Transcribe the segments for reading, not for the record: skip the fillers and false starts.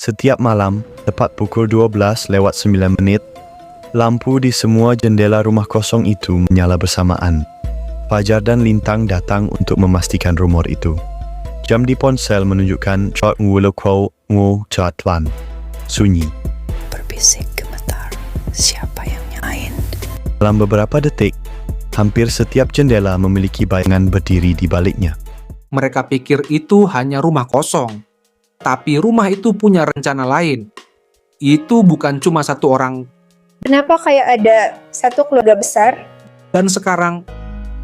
Setiap malam, tepat pukul 12:09, lampu di semua jendela rumah kosong itu menyala bersamaan. Fajar dan Lintang datang untuk memastikan rumor itu. Jam di ponsel menunjukkan Chot Ngulokwo Ngo Chatwan. Sunyi. Berbisik gemetar, siapa yang nyalain? Dalam beberapa detik, hampir setiap jendela memiliki bayangan berdiri di baliknya. Mereka pikir itu hanya rumah kosong. Tapi rumah itu punya rencana lain. Itu bukan cuma satu orang. Kenapa kayak ada satu keluarga besar? Dan sekarang,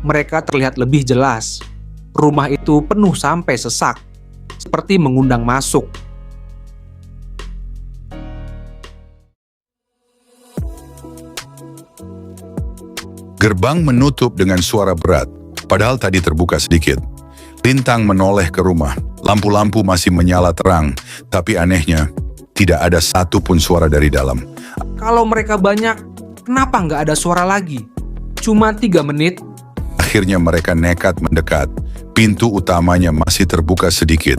mereka terlihat lebih jelas. Rumah itu penuh sampai sesak. Seperti mengundang masuk. Gerbang menutup dengan suara berat, padahal tadi terbuka sedikit. Lintang menoleh ke rumah. Lampu-lampu masih menyala terang, tapi anehnya, tidak ada satu pun suara dari dalam. Kalau mereka banyak, kenapa nggak ada suara lagi? Cuma 3 menit. Akhirnya mereka nekat mendekat. Pintu utamanya masih terbuka sedikit.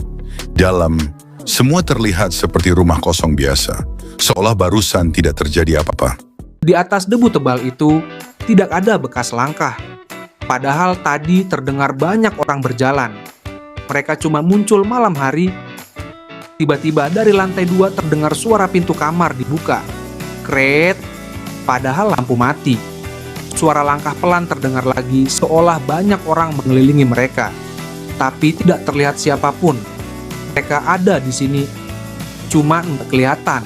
Dalam, semua terlihat seperti rumah kosong biasa. Seolah barusan tidak terjadi apa-apa. Di atas debu tebal itu, tidak ada bekas langkah. Padahal tadi terdengar banyak orang berjalan. Mereka cuma muncul malam hari. Tiba-tiba dari lantai 2 terdengar suara pintu kamar dibuka. Kret, padahal lampu mati. Suara langkah pelan terdengar lagi, seolah banyak orang mengelilingi mereka. Tapi tidak terlihat siapapun. Mereka ada di sini, cuma nggak kelihatan.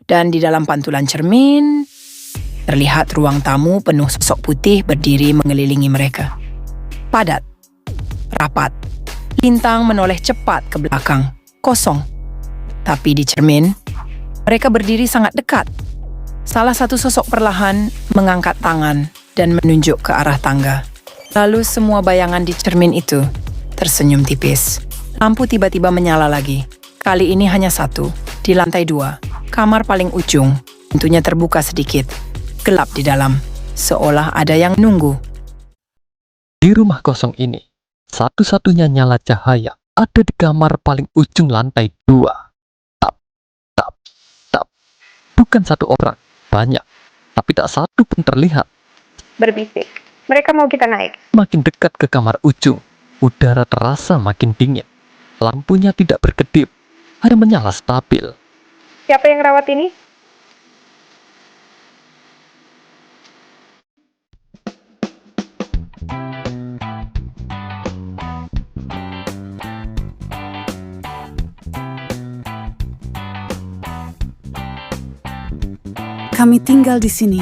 Dan di dalam pantulan cermin, terlihat ruang tamu penuh sosok putih berdiri mengelilingi mereka. Padat, rapat. Lintang menoleh cepat ke belakang, kosong. Tapi di cermin, mereka berdiri sangat dekat. Salah satu sosok perlahan mengangkat tangan dan menunjuk ke arah tangga. Lalu semua bayangan di cermin itu tersenyum tipis. Lampu tiba-tiba menyala lagi. Kali ini hanya satu, di lantai 2. Kamar paling ujung, pintunya terbuka sedikit. Gelap di dalam, seolah ada yang nunggu. Di rumah kosong ini, satu-satunya nyala cahaya ada di kamar paling ujung lantai 2. Tap, tap, tap. Bukan satu orang, banyak. Tapi tak satu pun terlihat. Berbisik. Mereka mau kita naik. Makin dekat ke kamar ujung, udara terasa makin dingin. Lampunya tidak berkedip, hanya menyala stabil. Siapa yang rawat ini? Kami tinggal di sini.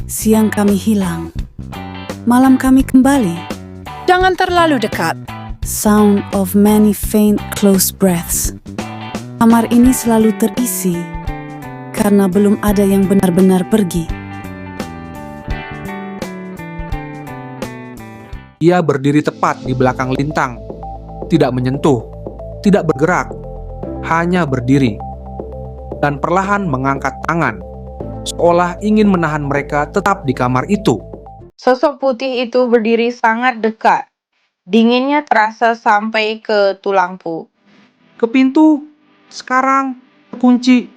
Siang kami hilang. Malam kami kembali. Jangan terlalu dekat. Sound of many faint close breaths. Kamar ini selalu terisi karena belum ada yang benar-benar pergi. Ia berdiri tepat di belakang Lintang. Tidak menyentuh, tidak bergerak, hanya berdiri. Dan perlahan mengangkat tangan. Seolah ingin menahan mereka tetap di kamar itu. Sosok putih itu berdiri sangat dekat. Dinginnya terasa sampai ke tulangku. Ke pintu, sekarang terkunci.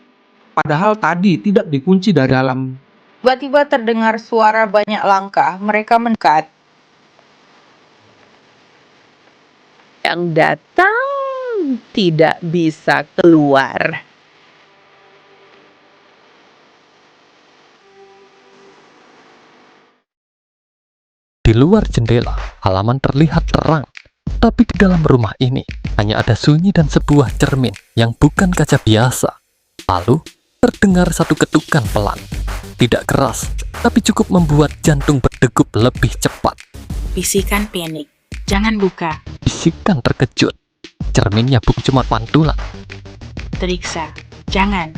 Padahal tadi tidak dikunci dari dalam. Tiba-tiba terdengar suara banyak langkah. Mereka mendekat. Yang datang tidak bisa keluar. Di luar jendela, halaman terlihat terang. Tapi di dalam rumah ini, hanya ada sunyi dan sebuah cermin yang bukan kaca biasa. Lalu, terdengar satu ketukan pelan. Tidak keras, tapi cukup membuat jantung berdegup lebih cepat. Bisikan panik. Jangan buka. Bisikan terkejut. Cerminnya bukan cuma pantulan. Teriksa. Jangan.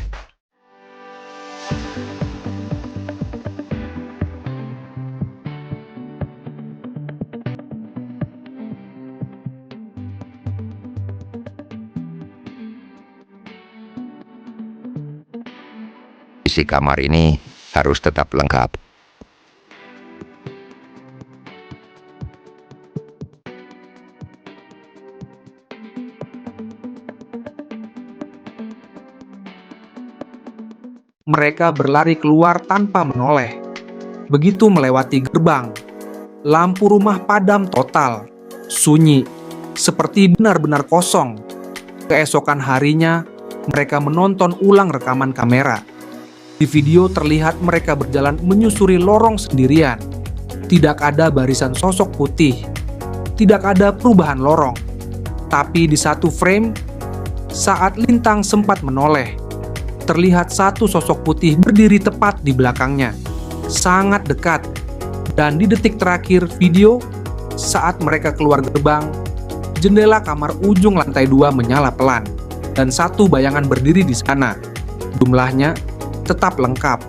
Isi kamar ini harus tetap lengkap. Mereka berlari keluar tanpa menoleh. Begitu melewati gerbang, lampu rumah padam total, sunyi, seperti benar-benar kosong. Keesokan harinya, mereka menonton ulang rekaman kamera. Di video terlihat mereka berjalan menyusuri lorong sendirian. Tidak ada barisan sosok putih, tidak ada perubahan lorong. Tapi di satu frame, saat Lintang sempat menoleh, terlihat satu sosok putih berdiri tepat di belakangnya, sangat dekat. Dan di detik terakhir video, saat mereka keluar gerbang, jendela kamar ujung lantai 2 menyala pelan, dan satu bayangan berdiri di sana. Jumlahnya tetap lengkap,